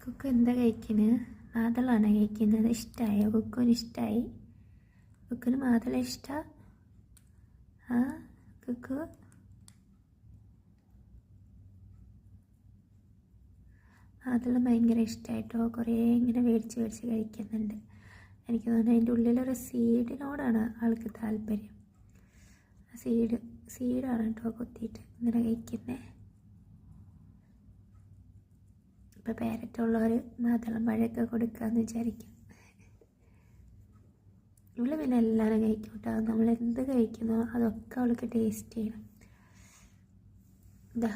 കുക്കു എന്താ കഴിക്കുന്നത്? മാതളാണ് കഴിക്കുന്നത്. ഇഷ്ടമായോ? കുക്കുവിന് ഇഷ്ടമായി. കുക്കുവിന് മാതള ഇഷ്ടമാണ്. ആ കുക്കു മാതള ഭയങ്കര ഇഷ്ടമായിട്ടോ. കുറേ ഇങ്ങനെ മേടിച്ച് കഴിക്കുന്നുണ്ട്. എനിക്ക് തോന്നുന്നു അതിൻ്റെ ഉള്ളിലൊരു സീഡിനോടാണ് ആൾക്ക് താല്പര്യം. സീഡാണ് കേട്ടോ കൊത്തിയിട്ട് ഇങ്ങനെ കഴിക്കുന്നത്. ഇപ്പോൾ പേരറ്റുള്ളവർ മാതളം പഴമൊക്കെ കൊടുക്കാമെന്ന് വിചാരിക്കും. ഇവള് പിന്നെ എല്ലാവരും കഴിക്കും കേട്ടോ. നമ്മൾ എന്ത് കഴിക്കുന്നോ അതൊക്കെ അവൾക്ക് ടേസ്റ്റ് ചെയ്യണം. ഇതാ